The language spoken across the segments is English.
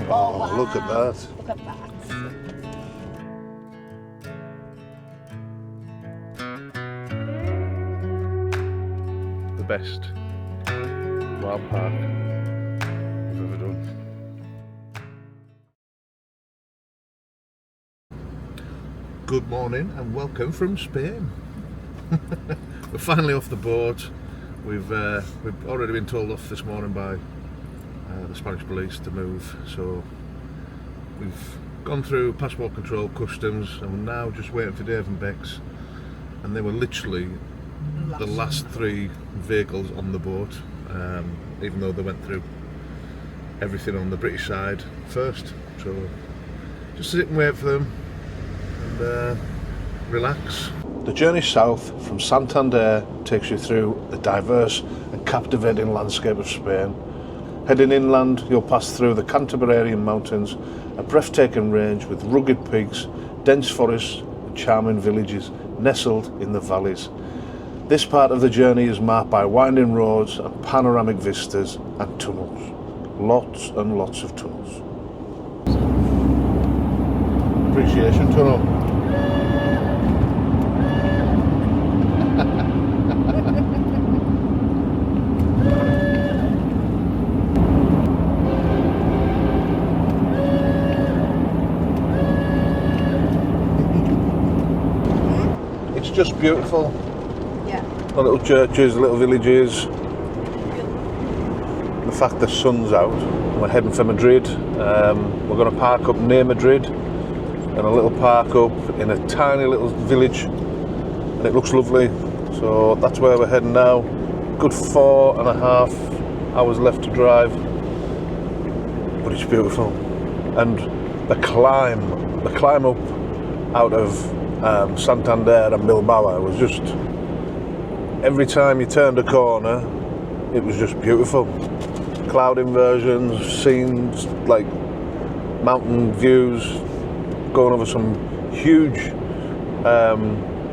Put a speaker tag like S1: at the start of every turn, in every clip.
S1: Oh, wow. Look at that.
S2: Look at that.
S1: The best wild park I've ever done. Good morning and welcome from Spain. We're finally off the boat. We've already been told off this morning by the Spanish police to move, so we've gone through passport control, customs, and we're now just waiting for Dave and Bex, and they were literally the last three vehicles on the boat, even though they went through everything on the British side first. So just sit and wait for them and relax. The journey south from Santander takes you through the diverse and captivating landscape of Spain. Heading inland, you'll pass through the Cantabrian mountains, a breathtaking range with rugged peaks, dense forests and charming villages nestled in the valleys. This part of the journey is marked by winding roads and panoramic vistas and tunnels. Lots and lots of tunnels. Appreciation tunnel. It's just beautiful.
S2: Yeah.
S1: The little churches, the little villages. The fact the sun's out. We're heading for Madrid. We're going to park up near Madrid in a little park up in a tiny little village, and it looks lovely. So that's where we're heading now. Good 4.5 hours left to drive, but it's beautiful. And the climb up out of Santander and Bilbao was just, every time you turned a corner it was just beautiful. Cloud inversions, scenes like mountain views, going over some huge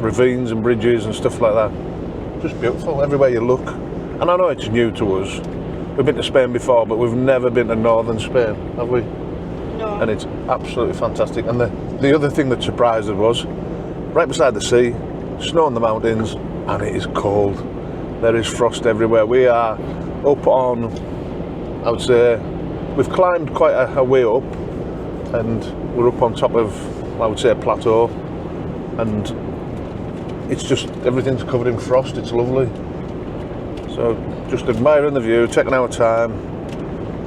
S1: ravines and bridges and stuff like that. Just beautiful everywhere you look. And I know it's new to us. We've been to Spain before, but we've never been to northern Spain, have we?
S2: No.
S1: And it's absolutely fantastic. And the other thing that surprised us was right beside the sea, snow on the mountains, and it is cold. There is frost everywhere. We are up on, I would say, we've climbed quite a way up, and we're up on top of, I would say, a plateau, and it's just, everything's covered in frost. It's lovely. So just admiring the view, taking our time.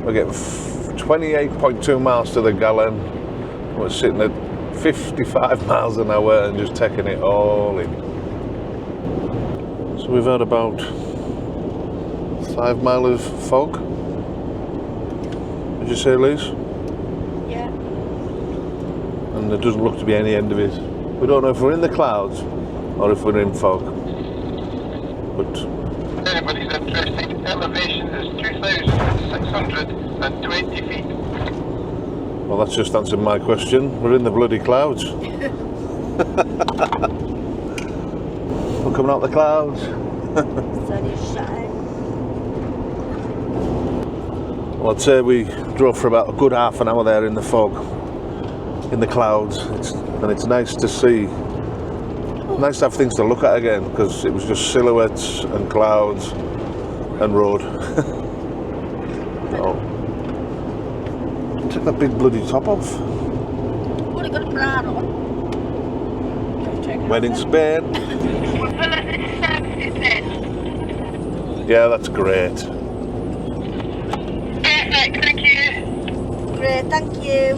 S1: We're getting 28.2 miles to the gallon. We're sitting at 55 miles an hour and just taking it all in. So we've had about 5 miles of fog. Did you say, Liz?
S2: Yeah.
S1: And there doesn't look to be any end of it. We don't know if we're in the clouds or if we're in fog. But
S3: if anybody's interested, elevation is 2,620 feet.
S1: well, that's just answered my question. We're in the bloody clouds. We're coming out the clouds.
S2: Sun is shining.
S1: Well, I'd say we drove for about a good half an hour there in the fog, in the clouds, and it's nice to see, nice to have things to look at again, because it was just silhouettes and clouds and road. Oh. Take that big bloody top off.
S2: What, you got a bra on?
S1: When in Spain. Yeah, that's great.
S3: Perfect, thank you.
S2: Great, thank you.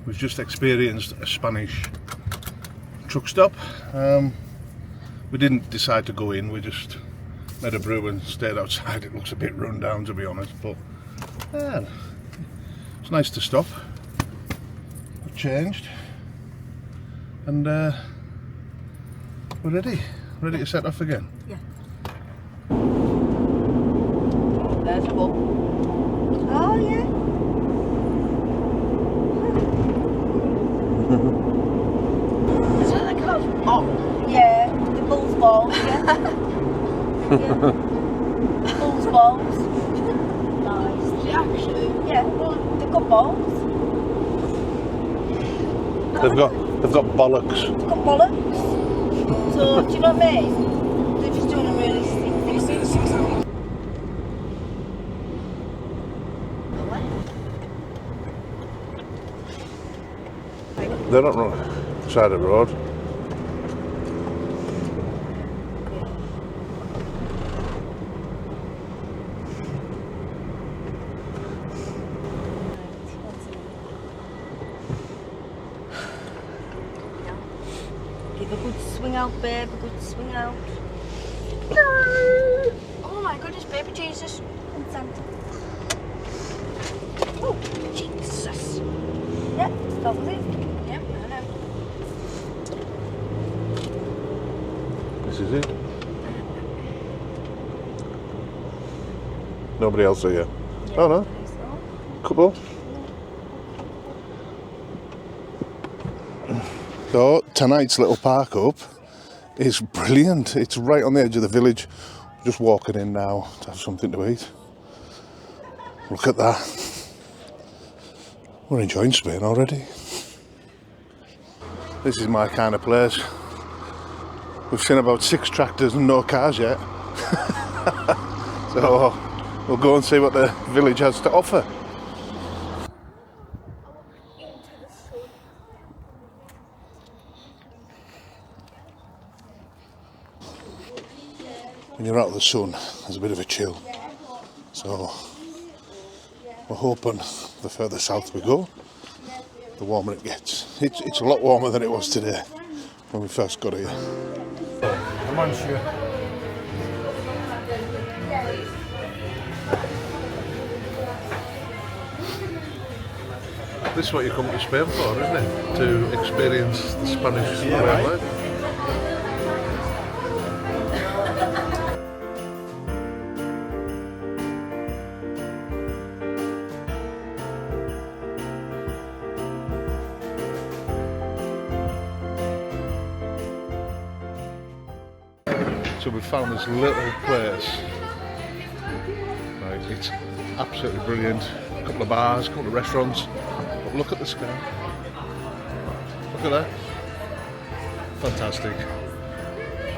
S1: We've just experienced a Spanish truck stop. We didn't decide to go in, we just made a brew and stayed outside. It looks a bit run down, to be honest, but yeah, it's nice to stop. We've changed and we're ready to set off again.
S2: Yeah. There's a book. Oh yeah. Bulls balls. Nice. Actually? Yeah, well, they've got balls.
S1: They've got bollocks.
S2: They've got bollocks. So, do you know what I mean? They're just doing a really sick thing.
S1: They're not on the side of the road.
S2: Give a good swing out, babe, a good swing out. Oh my goodness, baby Jesus. And Santa. Oh, Jesus. Yep, that was it. Yep, I know.
S1: This is it. Nobody else here?
S2: Yeah,
S1: Oh no, couple. So tonight's little park up is brilliant. It's right on the edge of the village. Just walking in now to have something to eat. Look at that. We're enjoying Spain already. This is my kind of place. We've seen about 6 tractors and no cars yet. So we'll go and see what the village has to offer. When you're out of the sun, there's a bit of a chill. So we're hoping the further south we go, the warmer it gets. It's a lot warmer than it was today when we first got here. This is what you come to Spain for, isn't it? To experience the Spanish way of life. So we found this little place. Right, it's absolutely brilliant. A couple of bars, a couple of restaurants. But look at the sky. Look at that. Fantastic.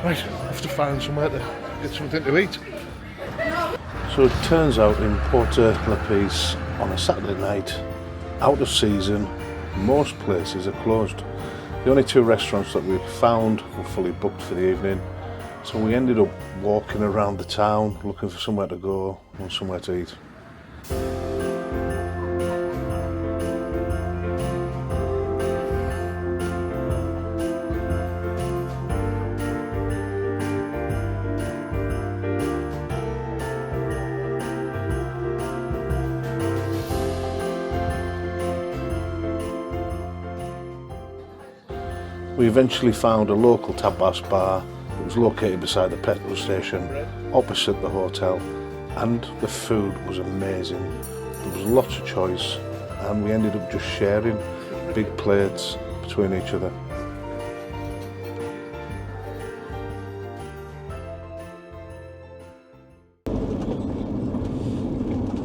S1: Right, I have to find somewhere to get something to eat. So it turns out in Puerto, Lápice, on a Saturday night, out of season, most places are closed. The only 2 restaurants that we found were fully booked for the evening. So we ended up walking around the town looking for somewhere to go and somewhere to eat. We eventually found a local tapas bar. It was located beside the petrol station, opposite the hotel, and the food was amazing. There was lots of choice, and we ended up just sharing big plates between each other.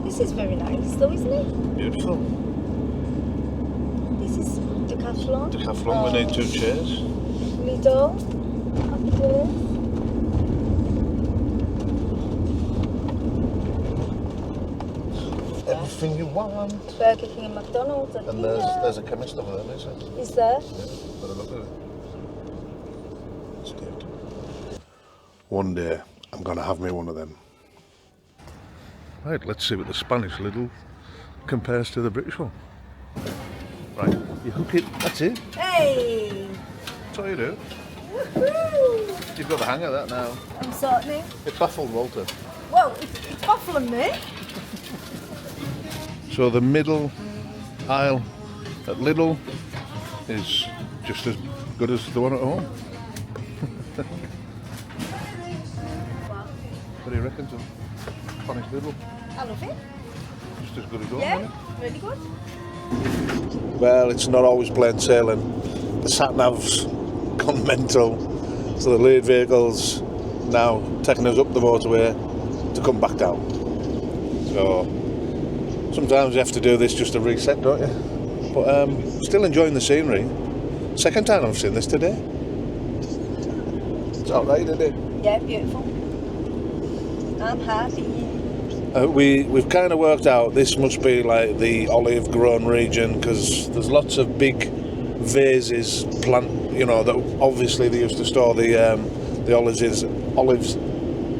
S2: This is very nice though, isn't it?
S1: Beautiful.
S2: This is Decathlon.
S1: Decathlon, we need 2 chairs.
S2: Lido.
S1: Everything you want.
S2: Burger King and McDonald's.
S1: And there's a chemist over there, isn't there?
S2: Is there?
S1: Yeah, but look at it. It's cute. One day, I'm going to have me one of them. Right, let's see what the Spanish Lidl compares to the British one. Right, you hook it, that's it.
S2: Hey!
S1: That's all you do.
S2: Woohoo!
S1: You've got the hang of that now.
S2: I'm sorting.
S1: It baffled Walter.
S2: Whoa, it's baffling me.
S1: So the middle aisle at Lidl is just as good as the one at home. What do you reckon, Tom? Spanish Lidl?
S2: I love it.
S1: Just as good as home,
S2: Yeah,
S1: isn't it?
S2: really good.
S1: Well, it's not always plain sailing. The sat-nav's gone mental, so the lead vehicles now taking us up the motorway to come back down. So sometimes you have to do this just to reset, don't you? But still enjoying the scenery. Second time I've seen this today. It's alright, isn't it?
S2: Yeah, beautiful. I'm happy.
S1: We've kind of worked out this must be like the olive grown region, because there's lots of big vases plant, you know, that obviously they used to store the olives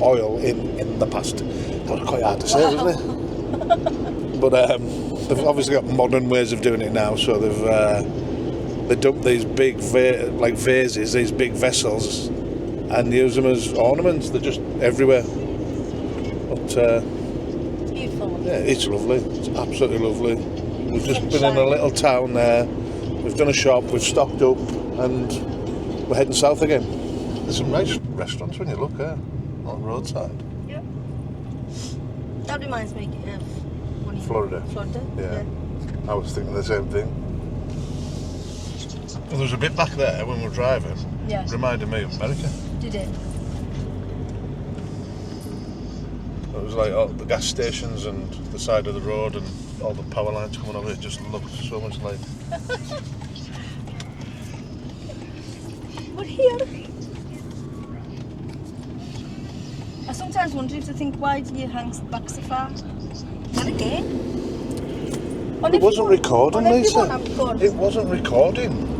S1: oil in the past. That was quite hard to say, wasn't it? But they've obviously got modern ways of doing it now, so they dump these big vases, these big vessels, and use them as ornaments. They're just everywhere. But
S2: It's beautiful.
S1: yeah, it's lovely. It's absolutely lovely. We've just been in a little town there. We've done a shop. We've stocked up, and we're heading south again. There's some nice restaurants when you look there on the roadside.
S2: Yeah. That reminds me of
S1: Florida.
S2: Florida.
S1: Yeah. I was thinking the same thing. Well, there's a bit back there when we were driving.
S2: Yeah.
S1: Reminded me of America.
S2: Did it?
S1: It was like all the gas stations and the side of the road and all the power lines coming over. It just looked so much like.
S2: We're here. I sometimes wonder if they think, why do you hang back so far? Not again.
S1: It wasn't recording, Lisa. It
S2: It
S1: wasn't recording.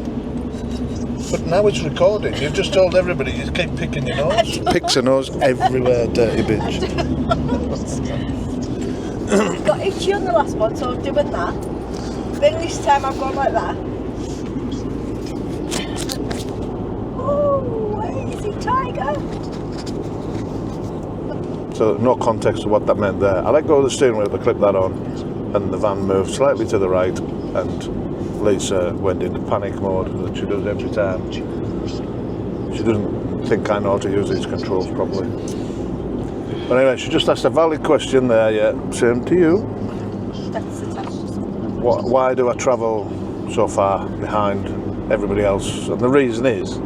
S1: But now it's recording. You've just told everybody you keep picking your nose. Picks her nose everywhere, dirty bitch.
S2: got itchy on the last one, so I was doing that. Then this time I've gone like that. Oh, where is he, tiger?
S1: So no context to what that meant there. I let go of the steering wheel to clip that on, and the van moved slightly to the right, and Lisa went into panic mode that she does every time. She doesn't think I know how to use these controls properly. But anyway, she just asked a valid question there, yeah, same to you.
S2: That's attached to something.
S1: Why do I travel so far behind everybody else? And the reason is,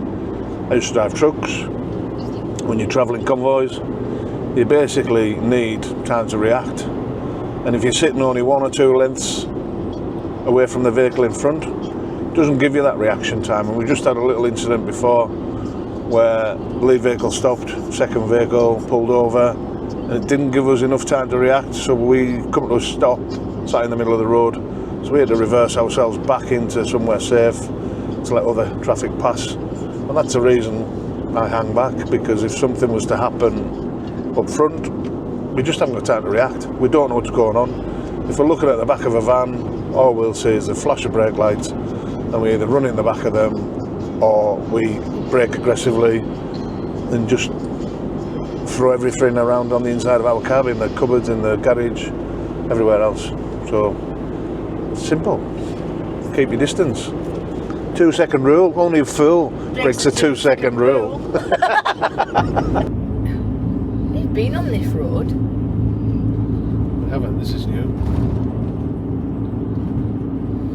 S1: I used to drive trucks. When you're travelling convoys, you basically need time to react. And if you're sitting only 1 or 2 lengths away from the vehicle in front, it doesn't give you that reaction time. And we just had a little incident before where the lead vehicle stopped, second vehicle pulled over, and it didn't give us enough time to react, so we come to a stop, sat in the middle of the road, so we had to reverse ourselves back into somewhere safe to let other traffic pass. And that's the reason I hang back, because if something was to happen up front, we just haven't got time to react. We don't know what's going on. If we're looking at the back of a van, all we'll see is a flash of brake lights, and we either run in the back of them or we brake aggressively and just throw everything around on the inside of our cab, in the cupboards, in the garage, everywhere else. So it's simple. Keep your distance. 2-second rule. Only a fool breaks a 2-second rule.
S2: You've been on this road?
S1: We haven't. This is new.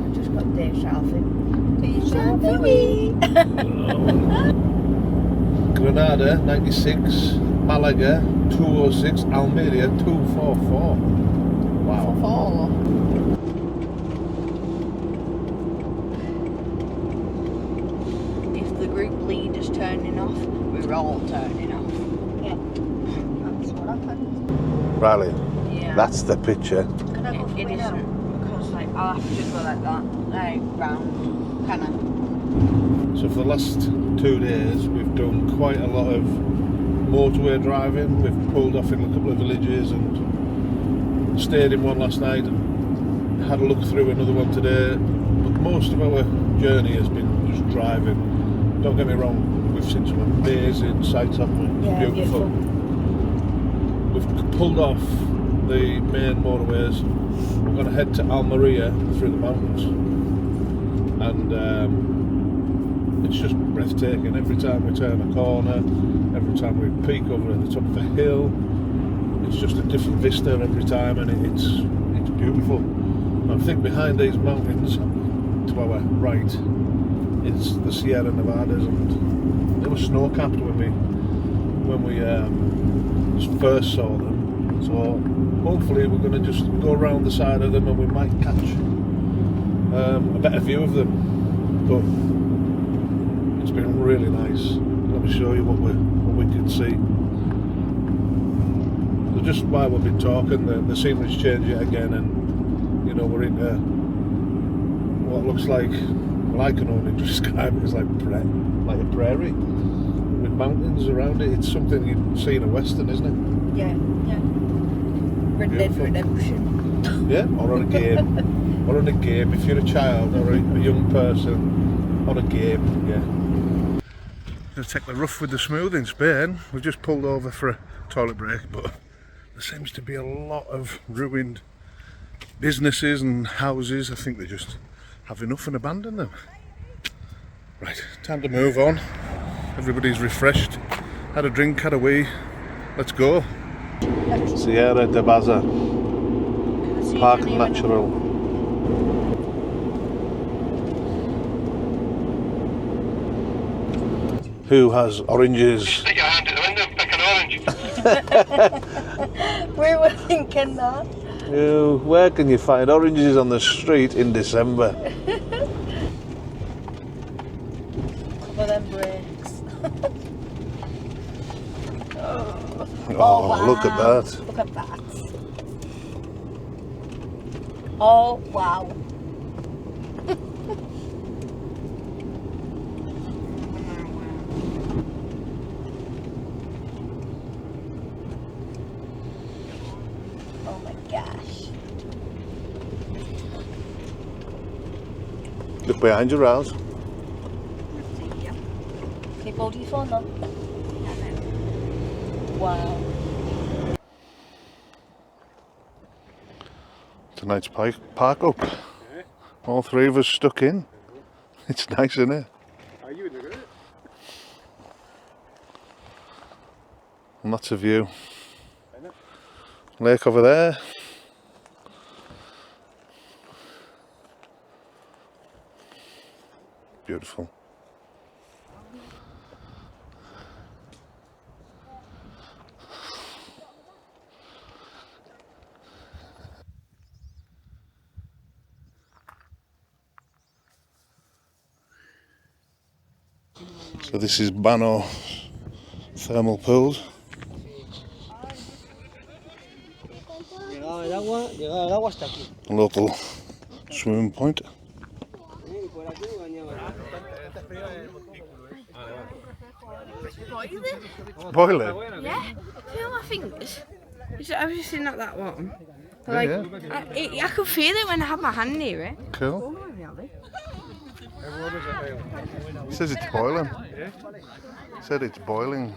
S2: I just got deja vu. Deja vu.
S1: Granada 96, Malaga 206, Almeria 244. Wow.
S2: If the group leader's turning off, we're all turning off. Yeah. That's what happened.
S1: Riley,
S2: Yeah.
S1: that's the picture.
S2: Can I go for
S4: It
S2: it now?
S4: isn't, because like I'll have to go like that, like round, kind of.
S1: So for the last 2 days we've done quite a lot of motorway driving. We've pulled off in a couple of villages and stayed in one last night and had a look through another one today. But most of our journey has been just driving. Don't get me wrong, we've seen some amazing sights, haven't we?
S2: Yeah, beautiful.
S1: We've pulled off the main motorways. We're going to head to Almeria through the mountains, and it's just breathtaking. Every time we turn a corner, every time we peek over at the top of a hill, it's just a different vista every time, and it's beautiful. And I think behind these mountains, to our right, is the Sierra Nevadas, and they were snow-capped when we when we first saw them. So hopefully we're going to just go around the side of them and we might catch a better view of them. But it's been really nice. Let me show you what we can see. So just while we've been talking, the scenery's changed yet again, and you know, we're into what looks like, well, I can only describe it as like a prairie with mountains around it. It's something you'd see in a western, isn't it?
S2: Yeah, yeah. Red Dead Redemption.
S1: Yeah, or on a game. Or on a game, if you're a child or a young person on a game, yeah. Gonna take the rough with the smooth in Spain. We've just pulled over for a toilet break, but there seems to be a lot of ruined businesses and houses. I think they just have enough and abandon them. Right, time to move on. Everybody's refreshed, had a drink, had a wee. Let's go. Sierra de Baza, Park Natural. Who has oranges?
S3: Stick your hand in the window and pick an orange.
S2: We were thinking that.
S1: Where can you find oranges on the street in December?
S2: Cover them brakes.
S1: Oh,
S2: wow.
S1: look at that.
S2: Look at that. Oh, wow. Oh my gosh.
S1: Look behind your house.
S2: Keep hold of your phone though. Wow.
S1: Tonight's park up. All three of us stuck in. It's nice, isn't it? And that's a view. Lake over there. Beautiful. So this is Baños Thermal Pools.
S5: Llegaba el agua hasta aquí.
S1: A local swimming point. Boiling?
S4: Yeah, feel my fingers. I was just in that one.
S1: Yeah,
S4: Like,
S1: yeah.
S4: I could feel it when I had my hand near it.
S1: Cool. He says it's boiling. He said it's boiling.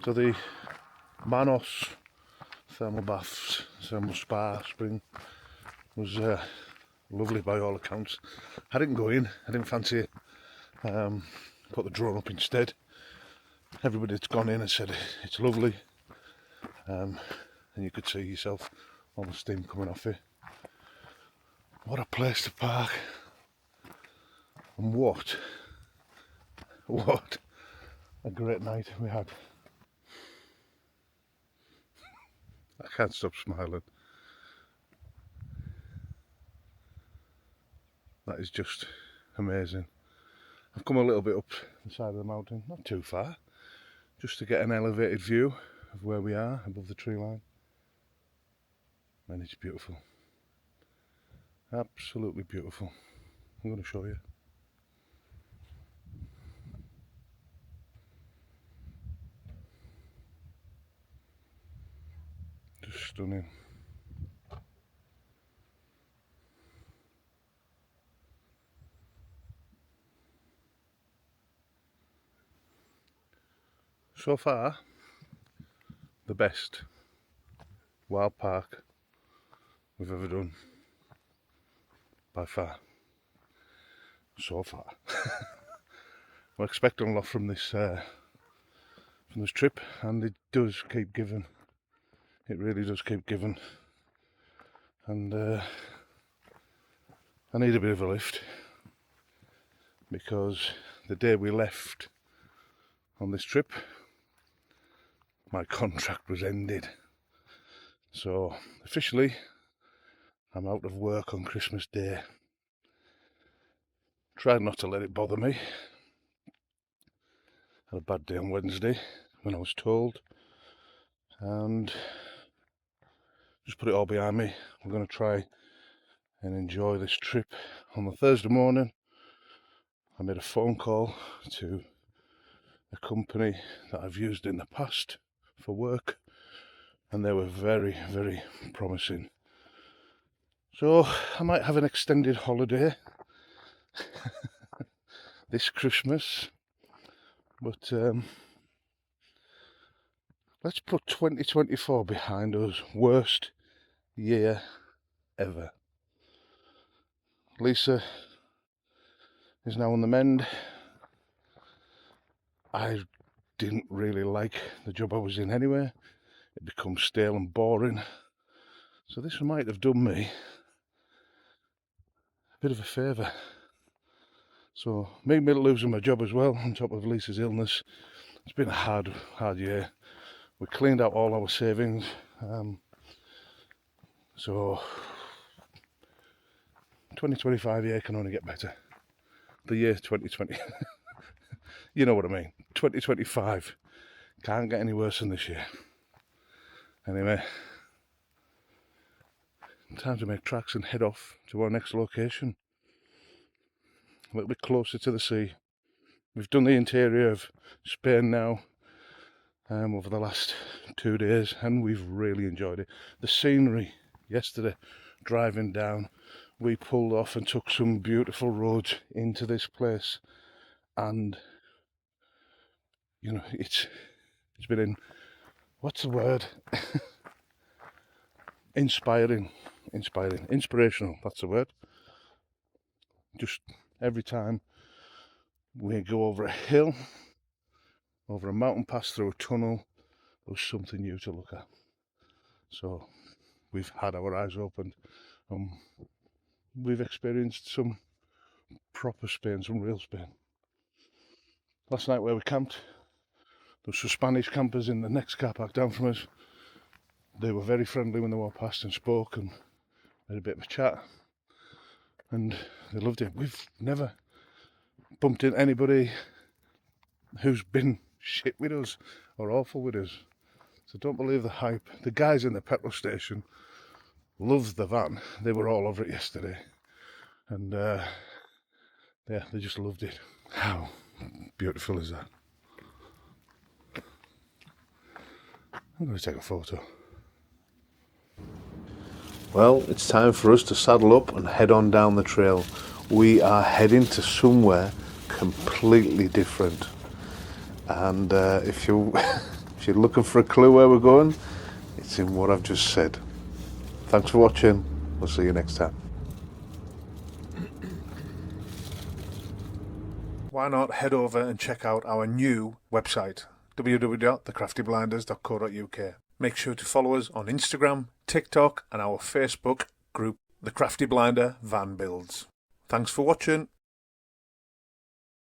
S1: So the Baños Thermal Baths, Thermal Spa Spring was lovely by all accounts. I didn't go in, I didn't fancy it. Put the drone up instead. Everybody that's gone in has said it's lovely, and you could see yourself all the steam coming off it. What a place to park, and what a great night we had. I can't stop smiling. That is just amazing. I've come a little bit up the side of the mountain, not too far, just to get an elevated view of where we are above the tree line. And it's beautiful. Absolutely beautiful. I'm going to show you. Just stunning. So far, the best wild park we've ever done, by far. So far. We're expecting a lot from this trip, and it does keep giving. It really does keep giving, and I need a bit of a lift, because the day we left on this trip, my contract was ended. So officially I'm out of work on Christmas Day. Tried not to let it bother me. Had a bad day on Wednesday when I was told, and just put it all behind me. We're going to try and enjoy this trip. On the Thursday morning I made a phone call to a company that I've used in the past for work, and they were very, very promising. So I might have an extended holiday this Christmas, but let's put 2024 behind us. Worst year ever. Lisa is now on the mend. I didn't really like the job I was in anyway. It becomes stale and boring. So this might have done me a bit of a favour. So me losing my job as well, on top of Lisa's illness. It's been a hard year. We cleaned out all our savings. So 2025 year can only get better. The year 2020. You know what I mean. 2025 can't get any worse than this year. Anyway, time to make tracks and head off to our next location. A little bit closer to the sea. We've done the interior of Spain now over the last 2 days, and we've really enjoyed it. The scenery yesterday, driving down, we pulled off and took some beautiful roads into this place, and you know, it's been what's the word? Inspirational, that's the word. Just every time we go over a hill, over a mountain pass, through a tunnel, there's something new to look at. So we've had our eyes opened. We've experienced some proper Spain, some real Spain. Last night where we camped, there was some Spanish campers in the next car park down from us. They were very friendly when they walked past and spoke, and had a bit of a chat, and they loved it. We've never bumped into anybody who's been shit with us or awful with us. So don't believe the hype. The guys in the petrol station loved the van. They were all over it yesterday, and yeah, they just loved it. How beautiful is that? I'm going to take a photo. Well, it's time for us to saddle up and head on down the trail. We are heading to somewhere completely different, and if you If you're looking for a clue where we're going, it's in what I've just said. Thanks for watching. We'll see you next time. Why not head over and check out our new website, www.thecraftyblinders.co.uk. Make sure to follow us on Instagram, TikTok and our Facebook group, The Crafty Blinder Van Builds. Thanks for watching.